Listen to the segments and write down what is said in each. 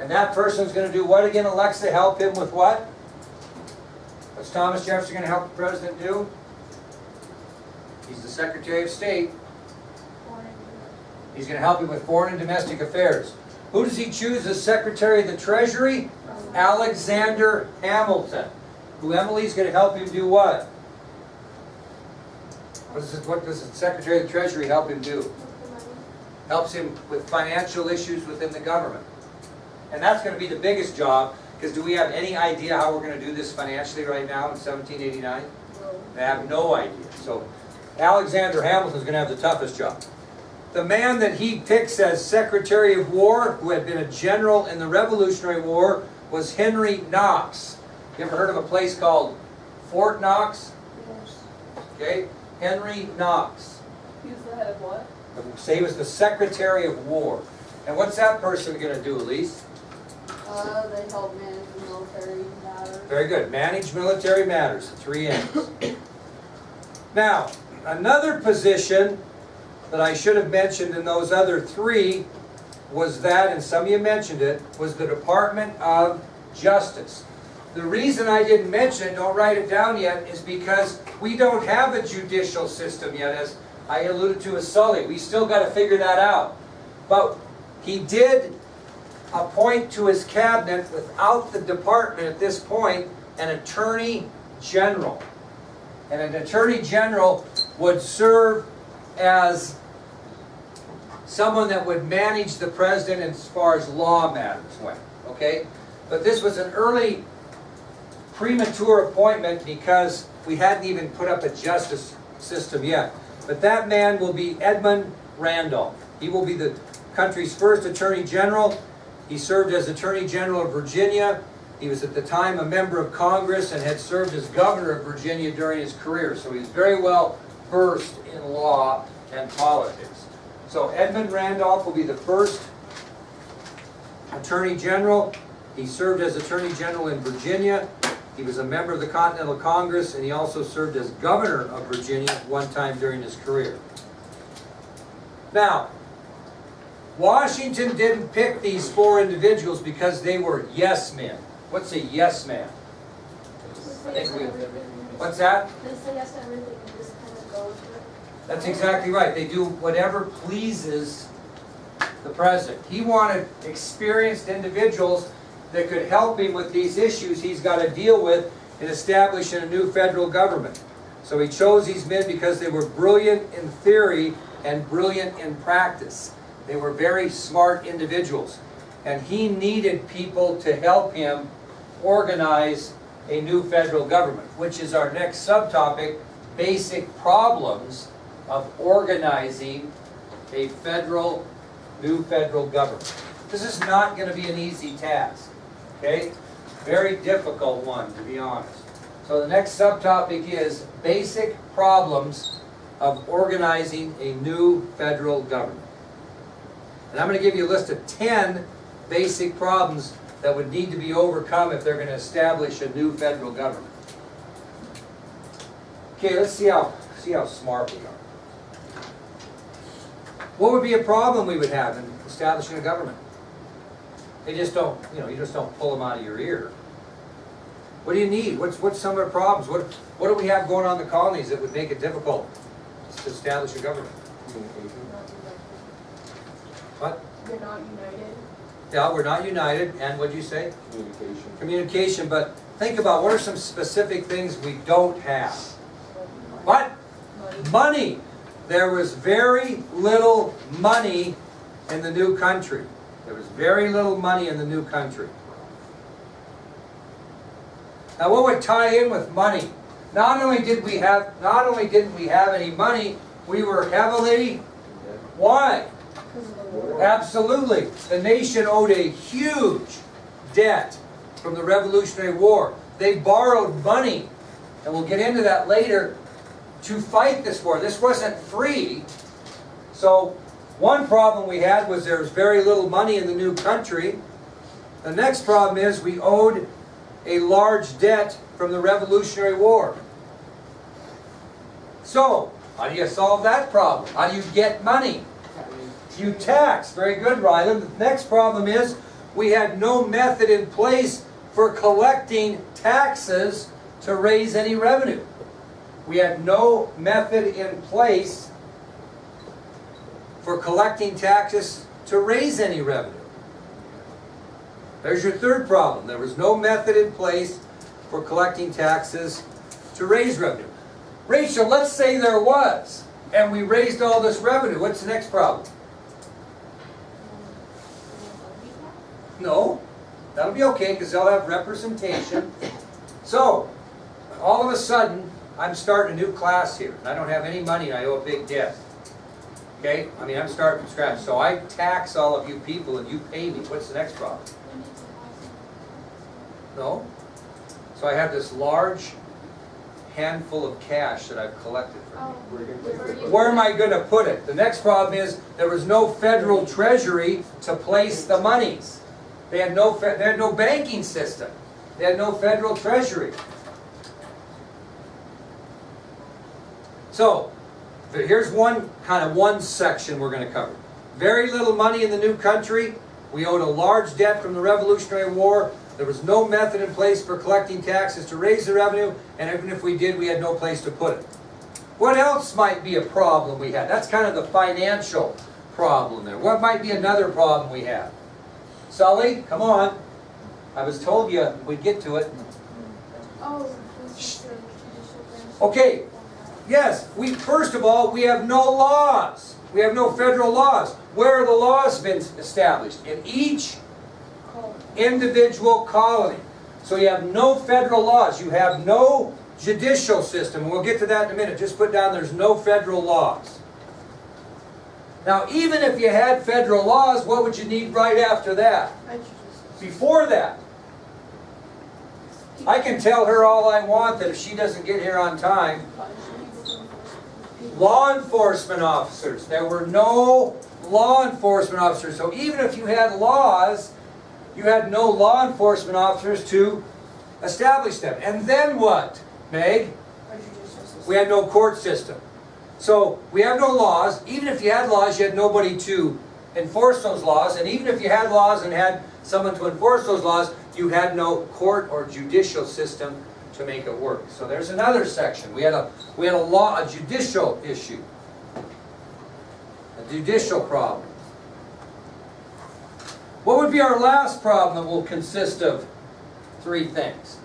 And that person's going to do what again, Alexa? Help him with what? What's Thomas Jefferson going to help the president do? He's the Secretary of State. He's going to help him with foreign and domestic affairs. Who does he choose as Secretary of the Treasury? Alexander Hamilton. Who Emily's going to help him do what? What does the Secretary of the Treasury help him do? Helps him with financial issues within the government. And that's going to be the biggest job, because do we have any idea how we're going to do this financially right now in 1789? I have no idea. So Alexander Hamilton is going to have the toughest job. The man that he picks as Secretary of War, who had been a general in the Revolutionary War, was Henry Knox. You ever heard of a place called Fort Knox? Yes. Okay, Henry Knox. He was the head of what? Say he was the Secretary of War. And what's that person going to do, Elise? They help manage military matters. Very good. Manage military matters, the 3 M's. Now, another position that I should have mentioned in those other 3 was that, and some of you mentioned it, was the Department of Justice. The reason I didn't mention it, don't write it down yet, is because we don't have a judicial system yet, as I alluded to with Sully. We still got to figure that out. But he did appoint to his cabinet, without the department at this point, an Attorney General. And an Attorney General would serve as someone that would manage the president as far as law matters went. Okay? But this was an early premature appointment because we hadn't even put up a justice system yet. But that man will be Edmund Randolph. He will be the country's first Attorney General. He served as Attorney General of Virginia. He was at the time a member of Congress and had served as governor of Virginia during his career. So he's very well versed in law and politics. So Edmund Randolph will be the first Attorney General. He served as Attorney General in Virginia. He was a member of the Continental Congress, and he also served as governor of Virginia at one time during his career. Now, Washington didn't pick these 4 individuals because they were yes men. What's a yes man? What's that? They say yes to everything and just kind of go with it. That's exactly right. They do whatever pleases the president. He wanted experienced individuals that could help him with these issues he's got to deal with in establishing a new federal government. So he chose these men because they were brilliant in theory and brilliant in practice. They were very smart individuals. And he needed people to help him organize a new federal government, which is our next subtopic, basic problems of organizing a new federal government. This is not going to be an easy task. Okay? Very difficult one, to be honest. So the next subtopic is basic problems of organizing a new federal government. And I'm going to give you a list of 10 basic problems that would need to be overcome if they're going to establish a new federal government. Okay, let's see how smart we are. What would be a problem we would have in establishing a government? They just don't, you just don't pull them out of your ear. What do you need? What's some of the problems? What do we have going on in the colonies that would make it difficult to establish a government? What? You're not united. Yeah, we're not united. And what'd you say? Communication. Communication. But think about what are some specific things we don't have? What? Money. There was very little money in the new country. There was very little money in the new country. Now what would tie in with money? Not only didn't we have any money, we were heavily, why? Because of the war. Absolutely. The nation owed a huge debt from the Revolutionary War. They borrowed money, and we'll get into that later, to fight this war. This wasn't free. So one problem we had was there was very little money in the new country. The next problem is we owed a large debt from the Revolutionary War. So, how do you solve that problem? How do you get money? You tax. Very good, Ryland. The next problem is we had no method in place for collecting taxes to raise any revenue. We had no method in place for collecting taxes to raise any revenue. There's your third problem. There was no method in place for collecting taxes to raise revenue. Rachel, let's say there was, and we raised all this revenue. What's the next problem? No, that'll be okay because they'll have representation. So, all of a sudden, I'm starting a new class here, and I don't have any money, and I owe a big debt. Okay? I mean, I'm starting from scratch. So I tax all of you people, and you pay me. What's the next problem? No? So I have this large handful of cash that I've collected from you. Where am I going to put it? The next problem is there was no federal treasury to place the monies. They had no banking system. They had no federal treasury. So, here's one section we're going to cover. Very little money in the new country. We owed a large debt from the Revolutionary War. There was no method in place for collecting taxes to raise the revenue, and even if we did, we had no place to put it. What else might be a problem we had? That's kind of the financial problem there. What might be another problem we have? Sully, come on. I was told you we'd get to it. Okay. Yes, first of all, we have no laws. We have no federal laws. Where are the laws been established? In each individual colony. So you have no federal laws. You have no judicial system. We'll get to that in a minute. Just put down there's no federal laws. Now, even if you had federal laws, what would you need right after that? Before that. I can tell her all I want that if she doesn't get here on time. Law enforcement officers. There were no law enforcement officers. So even if you had laws, you had no law enforcement officers to establish them. And then what, Meg? We had no court system. So we have no laws. Even if you had laws, you had nobody to enforce those laws. And even if you had laws and had someone to enforce those laws, you had no court or judicial system to make it work. So there's another section. We had a judicial issue. A judicial problem. What would be our last problem that will consist of three things?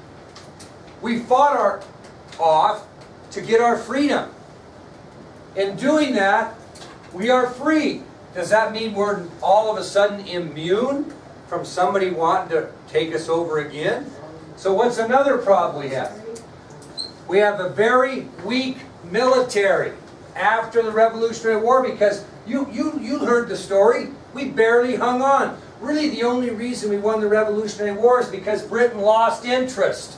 We fought off to get our freedom. In doing that, we are free. Does that mean we're all of a sudden immune from somebody wanting to take us over again? So what's another problem we have? We have a very weak military after the Revolutionary War because you heard the story. We barely hung on. Really, the only reason we won the Revolutionary War is because Britain lost interest.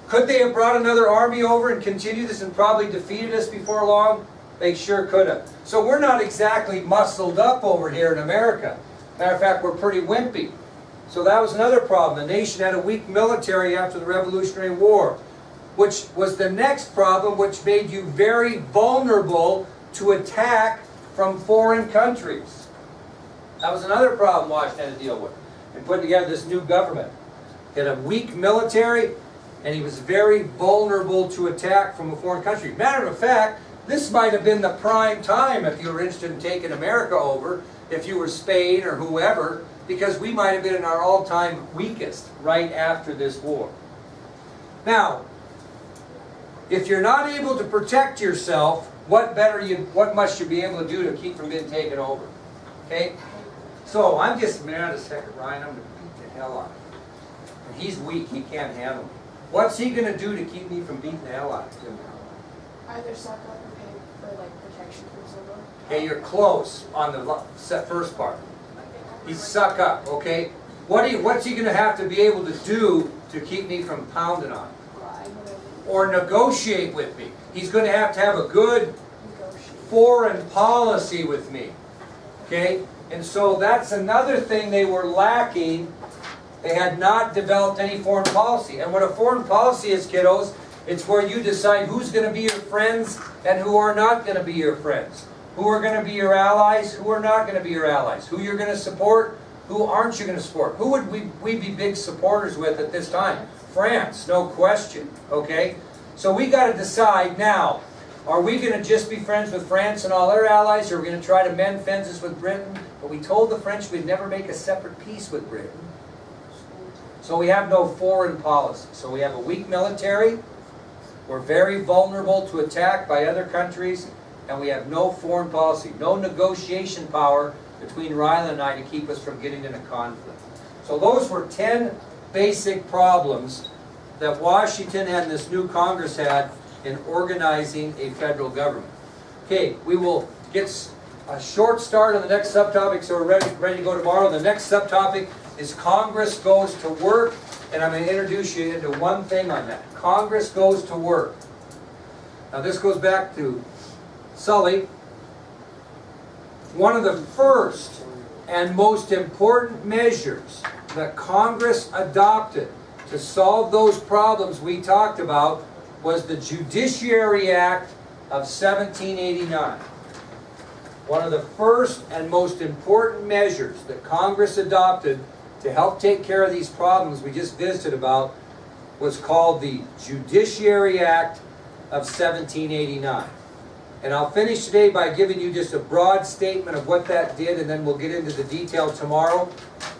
Could they have brought another army over and continued this and probably defeated us before long? They sure could have. So we're not exactly muscled up over here in America. Matter of fact, we're pretty wimpy. So that was another problem. The nation had a weak military after the Revolutionary War, which was the next problem, which made you very vulnerable to attack from foreign countries. That was another problem Washington had to deal with in putting together this new government. He had a weak military, and he was very vulnerable to attack from a foreign country. Matter of fact, this might have been the prime time if you were interested in taking America over, if you were Spain or whoever, because we might have been in our all-time weakest right after this war. Now, if you're not able to protect yourself, what must you be able to do to keep from being taken over? Okay? So I'm just mad as heck at Ryan. I'm going to beat the hell out of him. And he's weak. He can't handle me. What's he going to do to keep me from beating the hell out of him? Either suck up or pay for protection from someone. Okay, you're close on the first part. He's suck up, okay? What's he going to have to be able to do to keep me from pounding on him? Or negotiate with me. He's going to have a good foreign policy with me. Okay? And so that's another thing they were lacking. They had not developed any foreign policy. And what a foreign policy is, kiddos, it's where you decide who's going to be your friends and who are not going to be your friends. Who are going to be your allies, who are not going to be your allies. Who you're going to support, Who aren't you going to support? Who would we be big supporters with at this time? France, no question, okay? So we got to decide now, are we going to just be friends with France and all their allies, or are we going to try to mend fences with Britain? But we told the French we'd never make a separate peace with Britain. So we have no foreign policy. So we have a weak military, we're very vulnerable to attack by other countries, and we have no foreign policy, no negotiation power between Ryland and I to keep us from getting in a conflict. So those were 10 basic problems that Washington and this new Congress had in organizing a federal government. Okay, we will get a short start on the next subtopic, so we're ready to go tomorrow. The next subtopic is Congress goes to work, and I'm going to introduce you into one thing on that. Congress goes to work. Now this goes back to Sully. One of the first and most important measures that Congress adopted to solve those problems we talked about was the Judiciary Act of 1789. One of the first and most important measures that Congress adopted to help take care of these problems we just visited about was called the Judiciary Act of 1789. And I'll finish today by giving you just a broad statement of what that did, and then we'll get into the detail tomorrow.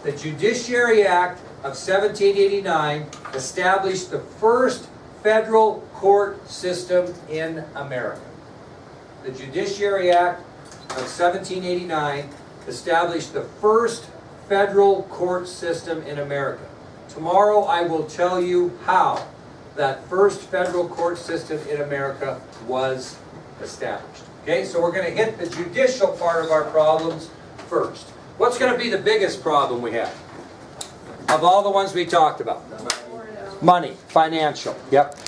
The Judiciary Act of 1789 established the first federal court system in America. The Judiciary Act of 1789 established the first federal court system in America. Tomorrow I will tell you how that first federal court system in America was established. Okay, so we're going to hit the judicial part of our problems first. What's going to be the biggest problem we have of all the ones we talked about? Money, financial. Yep.